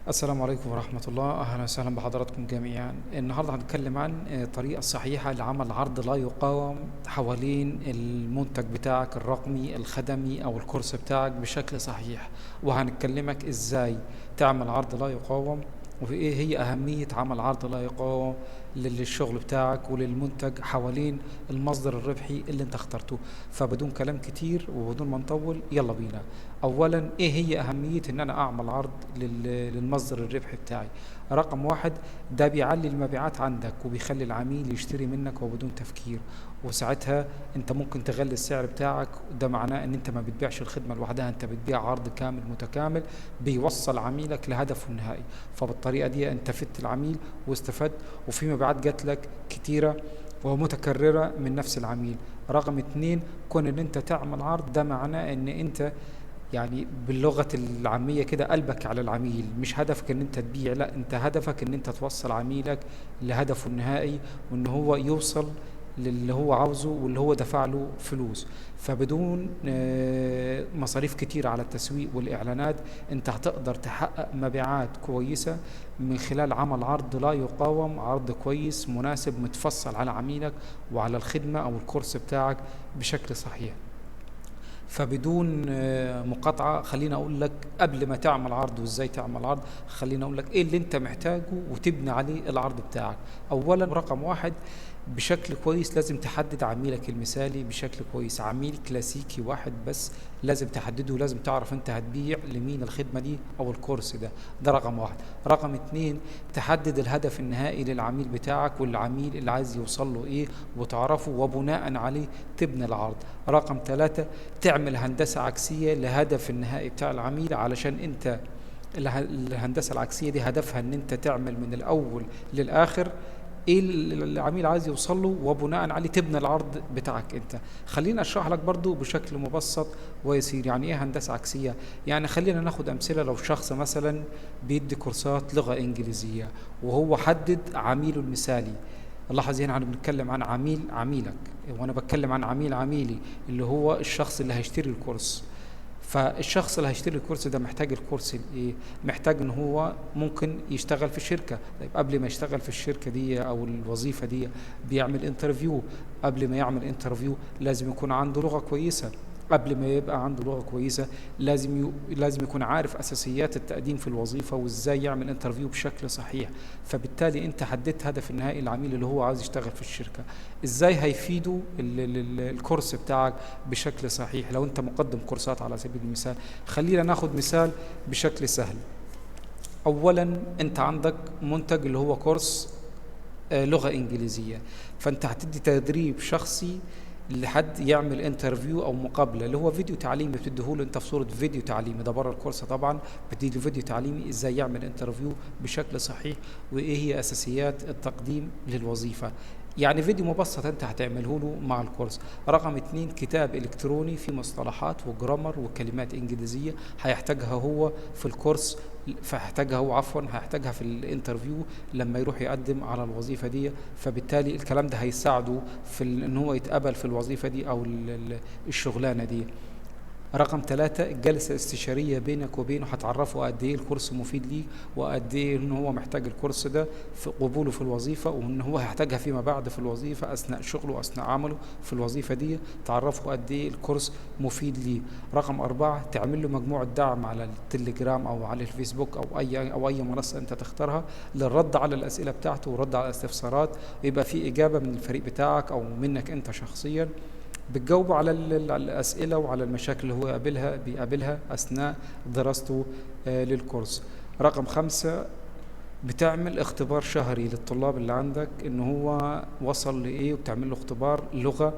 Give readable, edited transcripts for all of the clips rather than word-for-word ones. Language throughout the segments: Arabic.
السلام عليكم ورحمة الله، أهلا وسهلا بحضراتكم جميعا. النهاردة هنتكلم عن الطريقة الصحيحة لعمل عرض لا يقاوم حوالين المنتج بتاعك الرقمي الخدمي أو الكورس بتاعك بشكل صحيح. وهنتكلمك إزاي تعمل عرض لا يقاوم، وإيه هي أهمية عمل عرض لا يقاوم للشغل بتاعك وللمنتج حوالين المصدر الربحي اللي انت اخترته. فبدون كلام كتير وبدون ما نطول، يلا بينا. اولا، ايه هي اهمية ان انا اعمل عرض للمصدر الربحي بتاعي؟ رقم واحد، ده بيعلي المبيعات عندك وبيخلي العميل يشتري منك وبدون تفكير. وساعتها انت ممكن تغلي السعر بتاعك، ده معناه ان انت ما بتبيعش الخدمة لوحدها، انت بتبيع عرض كامل متكامل بيوصل عميلك لهدفه النهائي. فبالطريقة دي انت فدت العميل واستفدت، وفي مبيعات جات لك كتيرة ومتكررة من نفس العميل. رقم اتنين، كون ان انت تعمل عرض، ده معناه ان انت يعني باللغة العامية كده قلبك على العميل. مش هدفك ان انت تبيع، لا، انت هدفك ان انت توصل عميلك لهدفه النهائي، وان هو يوصل للي هو عاوزه واللي هو دفع له فلوس. فبدون مصاريف كتير على التسويق والإعلانات، انت هتقدر تحقق مبيعات كويسة من خلال عمل عرض لا يقاوم، عرض كويس مناسب متفصل على عميلك وعلى الخدمة أو الكورس بتاعك بشكل صحيح. فبدون مقاطعة، خليني أقول لك قبل ما تعمل عرض وإزاي تعمل عرض، خليني أقول لك إيه اللي أنت محتاجه وتبني عليه العرض بتاعك. أولا، رقم واحد، بشكل كويس لازم تحدد عميلك المثالي بشكل كويس. عميل كلاسيكي واحد بس لازم تحدده، لازم تعرف أنت هتبيع لمين الخدمة دي أو الكورس ده رقم واحد. رقم اتنين، تحدد الهدف النهائي للعميل بتاعك والعميل اللي عايز يوصل له إيه وتعرفه، وبناء عليه تبني العرض. رقم ثلاثة، تعمل هندسة عكسية لهدف النهائي بتاع العميل، علشان انت الهندسة العكسية دي هدفها ان انت تعمل من الاول للاخر ايه اللي العميل عايز يوصل له، وبناء عليه تبني العرض بتاعك انت. خلينا اشرح لك برضو بشكل مبسط ويسير يعني ايه هندسة عكسية. يعني خلينا ناخد امثلة. لو شخص مثلا بيدي كورسات لغة انجليزية وهو حدد عميله المثالي، لاحظ هنا بنتكلم عن عميلك، وانا بتكلم عن عميلي اللي هو الشخص اللي هيشتري الكورس. فالشخص اللي هيشتري الكورس ده محتاج الكورس الايه؟ محتاج ان هو ممكن يشتغل في شركة. طيب قبل ما يشتغل في الشركة دي او الوظيفة دي بيعمل انترفيو. قبل ما يعمل انترفيو لازم يكون عنده لغة كويسة. قبل ما يبقى عنده لغة كويسة لازم يكون عارف أساسيات التقديم في الوظيفة وإزاي يعمل انترفيو بشكل صحيح. فبالتالي أنت حددت هدف النهائي العميل اللي هو عاوز يشتغل في الشركة. إزاي هيفيده الكورس بتاعك بشكل صحيح؟ لو أنت مقدم كورسات على سبيل المثال، خلينا ناخد مثال بشكل سهل. أولا، أنت عندك منتج اللي هو كورس لغة إنجليزية، فأنت هتدي تدريب شخصي لحد يعمل انترفيو او مقابله، اللي هو فيديو تعليمي بتديهوله انت في صوره فيديو تعليمي، ده بره الكورس طبعا. بتديله فيديو تعليمي ازاي يعمل انترفيو بشكل صحيح، وايه هي اساسيات التقديم للوظيفه. يعني فيديو مبسط انت هتعمله له مع الكورس. رقم اتنين، كتاب الكتروني فيه مصطلحات وجرامر وكلمات انجليزيه هيحتاجها هو في الكورس، هيحتاجها في الانترفيو لما يروح يقدم على الوظيفة دي. فبالتالي الكلام ده هيساعده في ان هو يتقبل في الوظيفة دي او الشغلانة دي. رقم ثلاثة، الجلسة الاستشارية بينك وبينه هتعرفه قد ايه الكورس مفيد ليه، وقد ايه ان هو محتاج الكورس ده في قبوله في الوظيفة، وان هو هيحتاجها فيما بعد في الوظيفة اثناء شغله واثناء عمله في الوظيفة دي. تعرفه قد ايه الكورس مفيد ليه. رقم أربعة، تعمل له مجموعة دعم على التليجرام او على الفيسبوك او اي منصة انت تختارها للرد على الاسئلة بتاعته والرد على الاستفسارات، يبقى في اجابة من الفريق بتاعك او منك انت شخصيا بتجاوبه على الأسئلة وعلى المشاكل اللي هو بيقابلها أثناء دراسته للكورس. رقم خمسة، بتعمل اختبار شهري للطلاب اللي عندك ان هو وصل لايه، وبتعمل له اختبار لغة،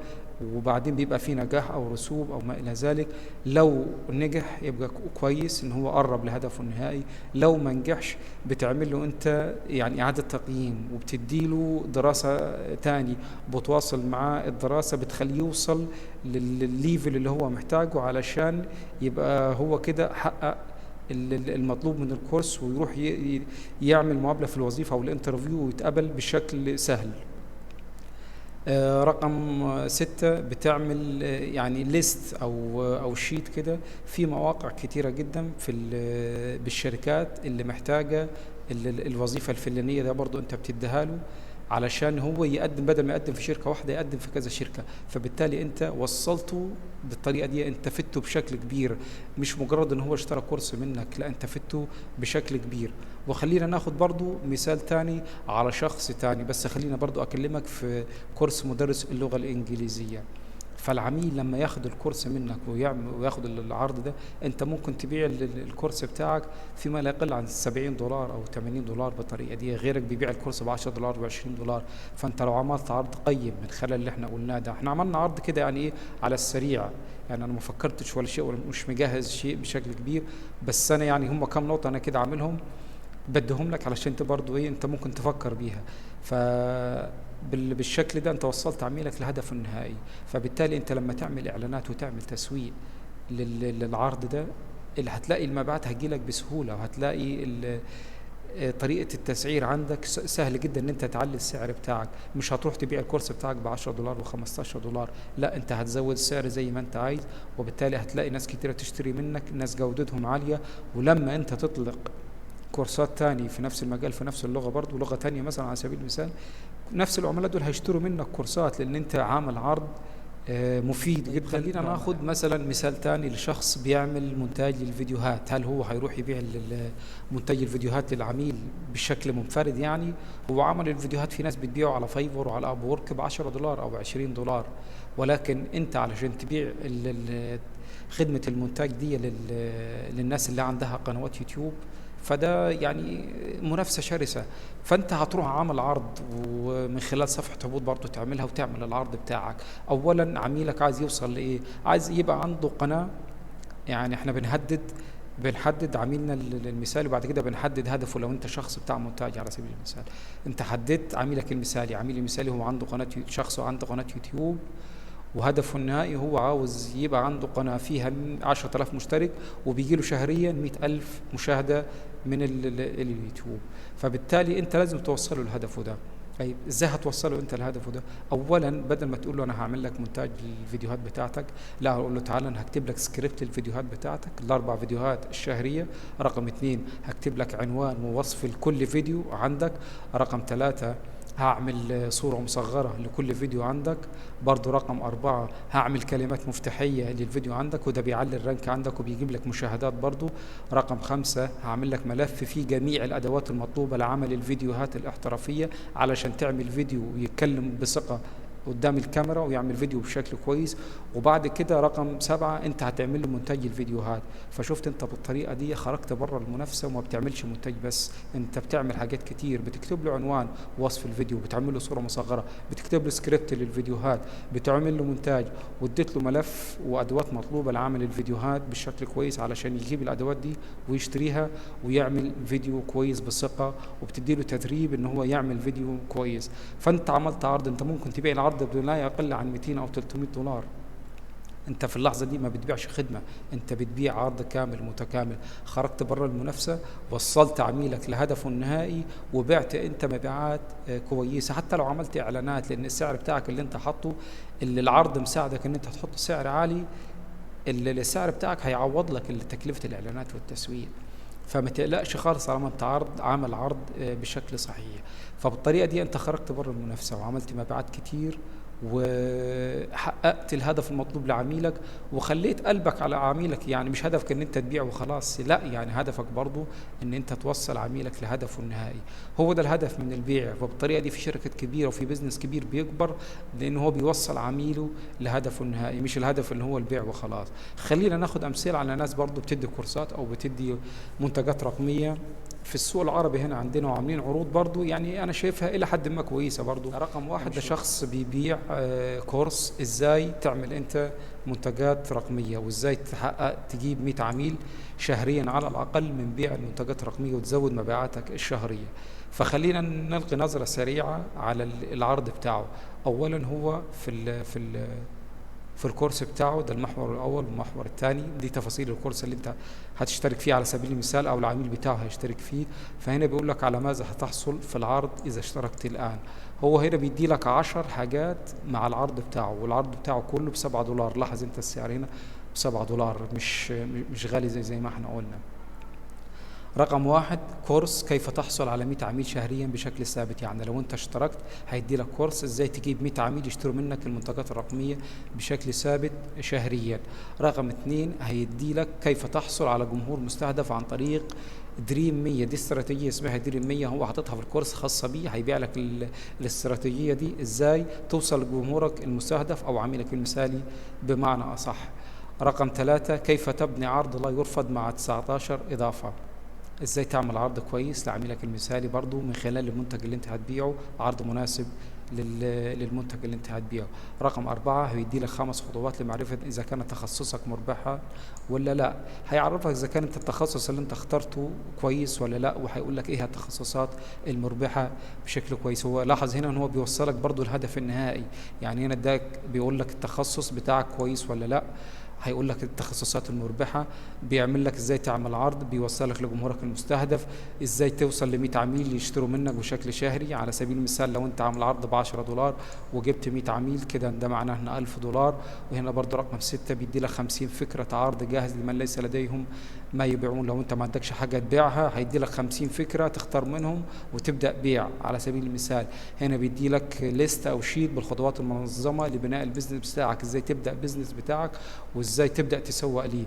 وبعدين بيبقى فيه نجاح او رسوب او ما الى ذلك. لو نجح يبقى كويس ان هو قرب لهدفه النهائي. لو ما نجحش بتعمل له انت يعني اعادة تقييم، وبتدي له دراسة تاني، بتواصل معاه الدراسة بتخليه يوصل للليفل اللي هو محتاجه علشان يبقى هو كده حقق المطلوب من الكورس، ويروح يعمل مقابلة في الوظيفة أو الانترفيو ويتقبل بشكل سهل. رقم 6 بتعمل يعني ليست أو شيت كده في مواقع كتيرة جدا بالشركات اللي محتاجة الوظيفة الفلانية، ده برضو أنت بتديها له علشان هو يقدم، بدل ما يقدم في شركة واحدة يقدم في كذا شركة. فبالتالي أنت وصلته بالطريقة دي، أنت فدته بشكل كبير، مش مجرد أن هو اشترى كورس منك، لا أنت فدته بشكل كبير. وخلينا ناخد برضو مثال تاني على شخص تاني، بس خلينا برضو أكلمك في كورس مدرس اللغة الإنجليزية. فالعميل لما ياخد الكورس منك وياخد العرض ده، انت ممكن تبيع الكورس بتاعك فيما لا يقل عن $70 او $80 بالطريقه دي، غيرك بيبيع الكورس ب $10 و$20. فانت لو عملت عرض قيم من خلال اللي احنا قلناه ده، احنا عملنا عرض كده يعني ايه على السريع، يعني انا ما فكرتش ولا شيء ولا مش مجهز شيء بشكل كبير، بس انا يعني هم كام نقطه انا كده عاملهم بديهم لك علشان انت برضو ايه انت ممكن تفكر بيها. ف بالشكل ده انت وصلت عميلك لهدفه النهائي. فبالتالي انت لما تعمل اعلانات وتعمل تسويق للعرض ده، اللي هتلاقي المبيعات هتجيلك بسهولة، وهتلاقي طريقة التسعير عندك سهل جدا ان انت تعلي السعر بتاعك. مش هتروح تبيع الكورس بتاعك $10 و$15، لا انت هتزود السعر زي ما انت عايز، وبالتالي هتلاقي ناس كتيرة تشتري منك، ناس جودتهم عالية. ولما انت تطلق كورسات تاني في نفس المجال في نفس اللغة، برضو لغة تانية مثلا على سبيل المثال، نفس العملاء دول هيشتروا منك كورسات لان انت عامل عرض مفيد جدا. خلينا ناخد مثلا مثال تاني لشخص بيعمل مونتاج للفيديوهات. هل هو هيروح يبيع مونتاج الفيديوهات للعميل بشكل منفرد؟ يعني هو عمل الفيديوهات، في ناس بتبيعه على فايفر وعلى اب وورك $10 او $20، ولكن انت علشان تبيع خدمة المونتاج دي للناس اللي عندها قنوات يوتيوب، فده يعني منافسة شرسة. فانت هتروح عامل عرض، ومن خلال صفحة هبوط برضو تعملها وتعمل العرض بتاعك. اولا عميلك عايز يوصل لايه؟ عايز يبقى عنده قناة. يعني احنا بنحدد عميلنا المثالي، وبعد كده بنحدد هدفه. لو انت شخص بتاع مونتاج على سبيل المثال، انت حددت عميلك المثالي. عميل المثالي هو عنده قناة شخص عنده قناة يوتيوب، وهدفه النهائي هو عاوز يبقى عنده قناة فيها 10,000 مشترك، وبيجي له شهريا 100,000 مشاهدة من اليوتيوب. فبالتالي انت لازم توصله لهدفه ده. طيب ازاي هتوصله انت لهدفه ده؟ اولا بدل ما تقول له انا هعمل لك مونتاج للفيديوهات بتاعتك، لا هقول له تعالى انا هكتب لك سكريبت الفيديوهات بتاعتك ال4 فيديوهات الشهرية. رقم 2 هكتب لك عنوان ووصف لكل فيديو عندك. رقم 3 هعمل صورة مصغرة لكل فيديو عندك. برضو رقم 4 هعمل كلمات مفتاحية للفيديو عندك، وده بيعلي الرانك عندك وبيجيب لك مشاهدات برضو. رقم 5 هعمل لك ملف فيه جميع الأدوات المطلوبة لعمل الفيديوهات الاحترافية علشان تعمل فيديو ويتكلم بثقة قدام الكاميرا ويعمل فيديو بشكل كويس. وبعد كده رقم 7 انت هتعمل له مونتاج الفيديوهات. فشفت انت بالطريقة دي خرجت بره المنافسة، وما بتعملش مونتاج بس، انت بتعمل حاجات كتير. بتكتب له عنوان وصف الفيديو، بتعمل له صورة مصغرة، بتكتب له سكريبت للفيديوهات، بتعمل له مونتاج، واديت له ملف وادوات مطلوبة لعمل الفيديوهات بشكل كويس علشان يجيب الادوات دي ويشتريها ويعمل فيديو كويس بثقة، وبتدي له تدريب ان هو يعمل فيديو كويس. فانت عملت عرض، انت ممكن تبيع العرض لا يقل عن 200 أو $300. انت في اللحظة دي ما بتبيعش خدمة، انت بتبيع عرض كامل متكامل. خرجت بره المنافسة، وصلت عميلك لهدفه النهائي، وبعت انت مبيعات كويسة. حتى لو عملت اعلانات، لان السعر بتاعك اللي انت حاطه، اللي العرض مساعدك ان انت تحط سعر عالي، اللي السعر بتاعك هيعوض لك تكلفة الاعلانات والتسويق. فما تقلقش خالص طالما انت عامل عرض بشكل صحيح. فبالطريقه دي انت خرجت بره المنافسه وعملت مبيعات كتير، وحققت الهدف المطلوب لعميلك، وخليت قلبك على عميلك. يعني مش هدفك ان انت تبيع وخلاص، لا، يعني هدفك برضو ان انت توصل عميلك لهدفه النهائي. هو ده الهدف من البيع. وبالطريقه دي في شركات كبيره وفي بزنس كبير بيكبر، لان هو بيوصل عميله لهدفه النهائي، مش الهدف اللي هو البيع وخلاص. خلينا ناخد امثله على ناس برضو بتدي كورسات او بتدي منتجات رقميه في السوق العربي هنا عندنا، وعاملين عروض برضو يعني انا شايفها الى حد ما كويسه برضو. رقم 1 ده شخص بيبيع كورس ازاي تعمل انت منتجات رقميه، وازاي تجيب 100 عميل شهريا على الاقل من بيع المنتجات الرقميه، وتزود مبيعاتك الشهريه. فخلينا نلقي نظره سريعه على العرض بتاعه. اولا هو في الكورس بتاعه. ده المحور الاول. والمحور الثاني دي تفاصيل الكورس اللي انت هتشترك فيه على سبيل المثال، او العميل بتاعه هيشترك فيه. فهنا بيقول لك على ماذا هتحصل في العرض اذا اشتركت الان. هو هنا بيدي لك 10 حاجات مع العرض بتاعه، والعرض بتاعه كله ب7 دولار. لاحظ انت السعر هنا ب7 دولار، مش غالي زي ما احنا قلنا. رقم واحد، كورس كيف تحصل على 100 عميل شهريا بشكل ثابت. يعني لو انت اشتركت هيدي لك كورس ازاي تجيب 100 عميل يشتروا منك المنتجات الرقمية بشكل ثابت شهريا. رقم اثنين، هيدي لك كيف تحصل على جمهور مستهدف عن طريق دريم 100. دي استراتيجية اسمها دريم 100، هو حاططها في الكورس خاصة بيه. هيبيع لك الاستراتيجية دي ازاي توصل لجمهورك المستهدف او عميلك المثالي بمعنى اصح. رقم ثلاثة، كيف تبني عرض لا يرفض مع 19 اضافة. ازاي تعمل عرض كويس لعميلك المثالي برضو من خلال المنتج اللي انت هتبيعه، عرض مناسب للمنتج اللي انت هتبيعه. رقم أربعة، هيدي لك 5 خطوات لمعرفة إذا كان تخصصك مربحة ولا لا. هيعرفك إذا كان انت التخصص اللي انت اخترته كويس ولا لا، وهيقول لك ايه التخصصات المربحة بشكل كويس. هو لاحظ هنا ان هو بيوصلك برضو الهدف النهائي. يعني هنا اداك بيقول لك التخصص بتاعك كويس ولا لا، هيقول لك التخصصات المربحة، بيعمل لك ازاي تعمل عرض، بيوصلك لجمهورك المستهدف، ازاي توصل ل100 عميل يشتروا منك بشكل شهري. على سبيل المثال لو انت عامل عرض ب10 دولار وجبت 100 عميل كده، ده معناه ان 1000 دولار. وهنا برضو رقم 6، بيدي لك 50 فكرة عرض جاهز لمن ليس لديهم ما يبيعون. لو انت ما عندكش حاجة تبيعها هيدي لك 50 فكرة تختار منهم وتبدأ بيع. على سبيل المثال هنا بيدي لك ليست او شيت بالخطوات المنظمة لبناء البيزنس بتاعك، ازاي تبدأ البيزنس بتاعك وازاي تبدأ تسوق ليه.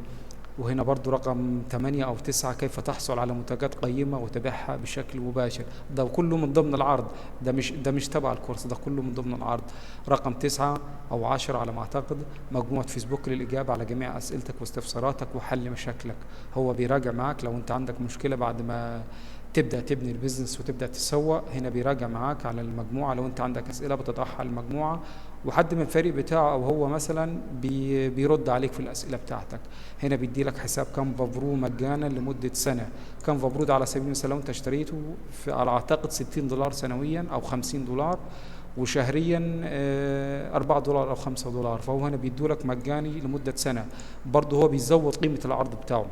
وهنا برضو رقم 8 أو 9، كيف تحصل على منتجات قيمة وتبيعها بشكل مباشر. ده كله من ضمن العرض، ده مش تبع الكورس، ده كله من ضمن العرض. رقم 9 أو 10 على ما أعتقد، مجموعة فيسبوك للإجابة على جميع أسئلتك واستفساراتك وحل مشاكلك. هو بيراجع معاك لو أنت عندك مشكلة بعد ما تبدأ تبني البيزنس وتبدأ تسوق. هنا بيراجع معاك على المجموعة، لو أنت عندك أسئلة بتطرحها على المجموعة، وحد من الفريق بتاعه أو هو مثلا بيرد عليك في الأسئلة بتاعتك. هنا بيدي لك حساب كانفا برو مجانا لمدة سنة. كانفا برو ده على سبيل المثال لو أنت اشتريته على أعتقد 60 دولار سنويا أو 50 دولار، وشهريا 4 دولار أو 5 دولار، فهو هنا بيدولك مجاني لمدة سنة. برضه هو بيزود قيمة العرض بتاعه.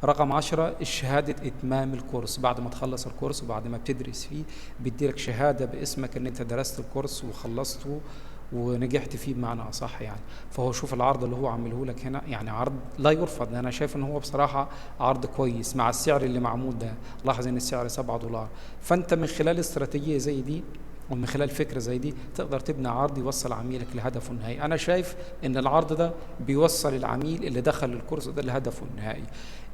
رقم 10، شهادة إتمام الكورس. بعد ما تخلص الكورس وبعد ما بتدرس فيه بيديلك شهادة باسمك إن أنت درست الكورس وخلصته ونجحت فيه بمعنى أصح يعني. فهو شوف العرض اللي هو عامله لك هنا، يعني عرض لا يرفض. أنا شايف إن هو بصراحة عرض كويس مع السعر اللي معمول ده. لاحظ إن السعر 7 دولار. فأنت من خلال استراتيجية زي دي ومن خلال فكرة زي دي تقدر تبني عرض يوصل عميلك لهدفه النهائي. أنا شايف إن العرض ده بيوصل العميل اللي دخل الكورس ده لهدفه النهائي.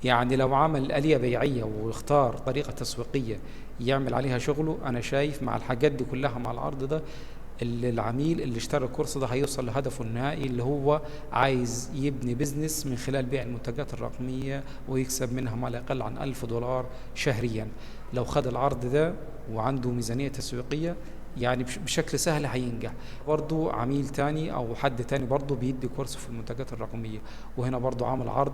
يعني لو عمل آلية بيعية واختار طريقة تسويقية يعمل عليها شغله، أنا شايف مع الحاجات دي كلها مع العرض ده العميل اللي اشترى الكورس ده هيوصل لهدفه النهائي، اللي هو عايز يبني بزنس من خلال بيع المنتجات الرقمية ويكسب منها ما لا يقل عن 1000 دولار شهريا. لو خد العرض ده وعنده ميزانية تسويقية يعني بشكل سهل هينجح. برضو عميل تاني او حد تاني برضو بيدي كورس في المنتجات الرقمية، وهنا برضو عامل عرض.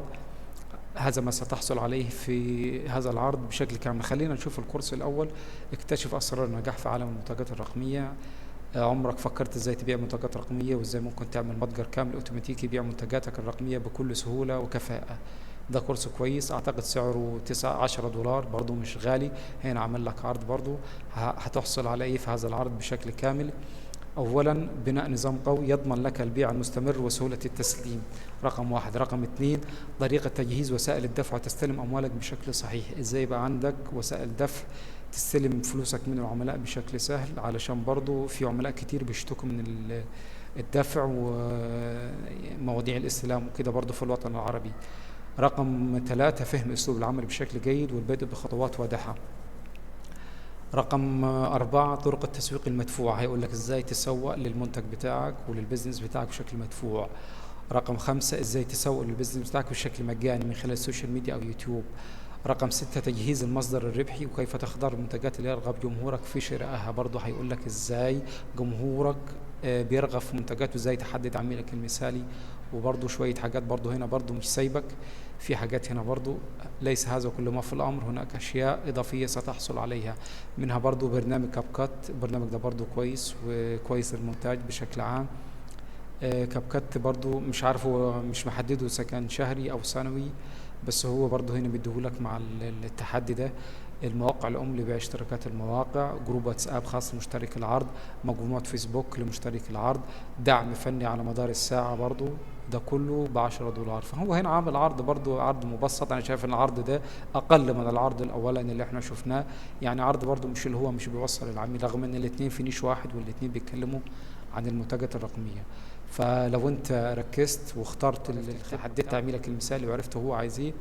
هذا ما ستحصل عليه في هذا العرض بشكل كامل. خلينا نشوف الكورس الأول، اكتشف أسرار النجاح في عالم المنتجات الرقمية. عمرك فكرت ازاي تبيع منتجات رقمية وازاي ممكن تعمل متجر كامل اوتوماتيكي يبيع منتجاتك الرقمية بكل سهولة وكفاءة؟ ده كورس كويس، اعتقد سعره 10 دولار، برضو مش غالي. هنا عمل لك عرض برضو. هتحصل على ايه في هذا العرض بشكل كامل؟ أولا، بناء نظام قوي يضمن لك البيع المستمر وسهولة التسليم، رقم 1. رقم 2، طريقة تجهيز وسائل الدفع وتستلم أموالك بشكل صحيح. إزاي يبقى عندك وسائل دفع تستلم فلوسك من العملاء بشكل سهل، علشان برضو في عملاء كتير بيشتكوا من الدفع ومواضيع الاستلام وكده برضو في الوطن العربي. رقم 3، فهم أسلوب العمل بشكل جيد والبدء بخطوات واضحة. رقم 4، طرق التسويق المدفوعة. هيقول لك ازاي تسوق للمنتج بتاعك وللبزنس بتاعك بشكل مدفوع. رقم 5، ازاي تسوق للبزنس بتاعك بشكل مجاني من خلال السوشيال ميديا او يوتيوب. رقم 6، تجهيز المصدر الربحي وكيف تختار المنتجات اللي يرغب جمهورك في شرائها. برضه هيقول لك ازاي جمهورك بيرغب في منتجات وازاي تحدد عميلك المثالي. وبرضه شوية حاجات برضه هنا برضه مش سايبك في حاجات هنا برضه. ليس هذا كل ما في الأمر، هناك أشياء إضافية ستحصل عليها، منها برضه برنامج كاب كات. البرنامج ده برضه كويس وكويس للمونتاج بشكل عام. كابكات برضو مش عارف، هو مش محدده اذا كان شهري او سنوي، بس هو برضو هنا بيديهولك مع التحدي ده. المواقع الأم لبيع اشتراكات المواقع، جروب واتساب خاص لمشترك العرض، مجموعة فيسبوك لمشترك العرض، دعم فني على مدار الساعة برضو، ده كله ب10 دولار. فهو هنا عامل عرض برضو عرض مبسط. أنا شايف إن العرض ده أقل من العرض الأولاني اللي احنا شفناه. يعني عرض برضو مش اللي هو مش بيوصل العميل، رغم إن الاتنين في نيش واحد والاتنين بيتكلموا عن المنتجات الرقمية. فلو انت ركزت واخترت حددت عميلك المثالي وعرفت هو عايز ايه،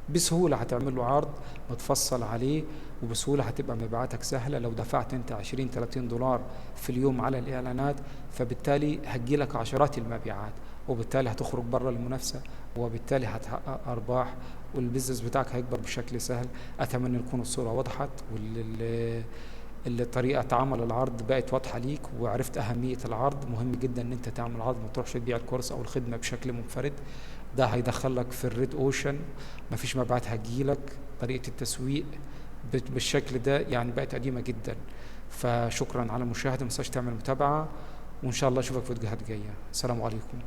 بسهولة هتعمل له عرض متفصل عليه، وبسهولة هتبقى مبيعاتك سهلة. لو دفعت انت 20-30 دولار في اليوم على الإعلانات، فبالتالي هتجيلك عشرات المبيعات، وبالتالي هتخرج بره المنافسة، وبالتالي هتحقق أرباح، والبزنس بتاعك هيكبر بشكل سهل. أتمنى تكون الصورة وضحت، طريقة عمل العرض بقت واضحة ليك، وعرفت أهمية العرض. مهم جدا إن أنت تعمل عرض، ما تروحش تبيع الكورس أو الخدمة بشكل منفرد، ده هيدخلك في الريد أوشن، مفيش مبيعات هتجيلك. طريقة التسويق بالشكل ده يعني بقت قديمة جدا. فشكرا على المشاهدة، متنساش تعمل متابعة، وإن شاء الله أشوفك في فيديوهات جاية. السلام عليكم.